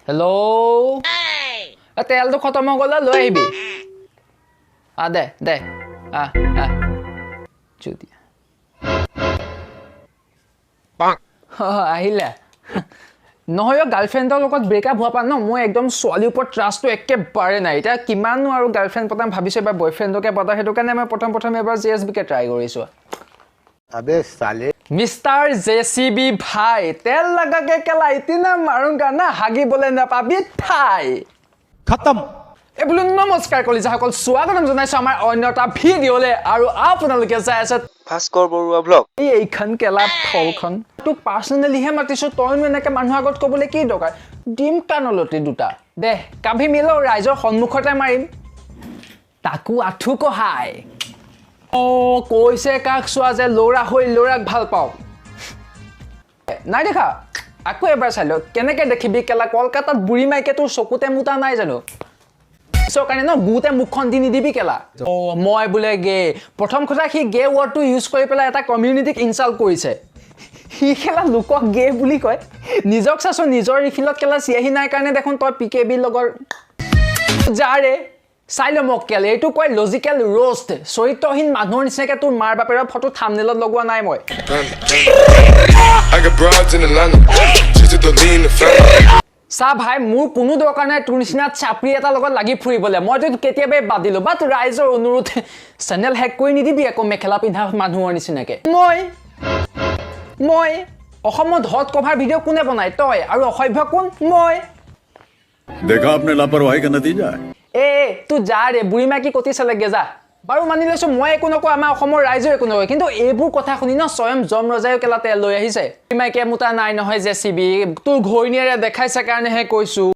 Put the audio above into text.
hello' তেলটো খতম হৈ গ'লে লৈ আহিবি দে দে চুতিয়া আহিলে নহয় গাৰ্লফ্ৰেণ্ডৰ লগত ব্ৰেকআপ হোৱা পা ন মই একদম ছোৱালীৰ ওপৰত ট্ৰাষ্টটো একেবাৰে নাই এতিয়া কিমাননো আৰু গাৰ্লফ্ৰেণ্ড পতাম ভাবিছোঁ এবাৰ বয়ফ্ৰেণ্ডকে পতা সেইটো কাৰণে মই প্ৰথম এবাৰ জেএছবিকে ট্ৰাই কৰিছোঁ अबे साले মিষ্টাৰ জেচিবি ভাই তেল লগাকে কেলা ইতিনা মাৰুংগা না হাগিবলৈ নাপাবি ঠাই खत्म এই বোলো নমস্কাৰ কলিজাসকল স্বাগতম জনাইছোঁ আমাৰ অন্য এটা ভিডিঅ'লে আৰু আপোনালোকে চাই আছে bhaskar baruah vlog এইখন কেলা ফলখন তোক পাৰ্চনেলিহে মাতিছোঁ তইনো এনেকৈ মানুহৰ আগত ক'বলৈ কি দৰকাৰ ডিম কাণলতি দুটা দে কাভি মিলো ৰাইজৰ সন্মুখতে মাৰিম তাকো আঁঠু কহাই কৈছে কাক চোৱা যে ল'ৰা হৈ ল'ৰাক ভাল পাওঁ নাই দেখা আকৌ এবাৰ চাই ল কেনেকৈ দেখিবি কেলা কলকাতাত বুঢ়ী মাইকে তোৰ চকুতে মুতা নাই জানো কাৰণে ন গুতে মুখখন দি নিদিবি কেলা মই বোলে গে প্ৰথম কথা সি গে ৱৰ্ডটো ইউজ কৰি পেলাই এটা কমিউনিটিক ইনচাল্ট কৰিছে সি কেলা লোকক গে বুলি কয় নিজক চাচোন নিজৰ ৰিফিলত কেলা চিয়াহি নাই কাৰণে দেখোন তই পিকেবিৰ লগৰ যাৰে চাই ল মোক কেলে এইটো কয় লজিকেল ৰোষ্ট চৰিত্ৰহীন মানুহৰ নিচিনাকৈ তোৰ মাৰ বাপেৰৰ ফটো থাম্বনেইলত লগোৱা নাই মই চা ভাই মোৰ কোনো দৰকাৰ নাই তোৰ নিচিনা চাপৰি এটা লগত লাগি ফুৰিবলৈ মইতো কেতিয়াবাই বাদ দিলোঁ বাট ৰাইজৰ অনুৰোধ চেনেল হেক কৰি নিদিবি আকৌ মেখেলা পিন্ধা মানুহৰ নিচিনাকৈ মই অসমত হট কভাৰ ভিডিঅ' কোনে বনাই তই আৰু অসভ্য কোন মই देखा आपने लापरवाही का नतीजा है তোৰ যা ৰে বুঢ়ী মাইকী কতি চালেগে যা বাৰু মানি লৈছোঁ মই একো নকওঁ আমাৰ অসমৰ ৰাইজেও একো নকয় কিন্তু এইবোৰ কথা শুনি ন স্বয়ং যম ৰজায়ো কেলা তেল লৈ আহিছে বুঢ়ী মাইকীয়ে মোটা নাই নহয় জেচিবি তোৰ ঘৈণীয়েৰে দেখাইছে কাৰণেহে কৈছোঁ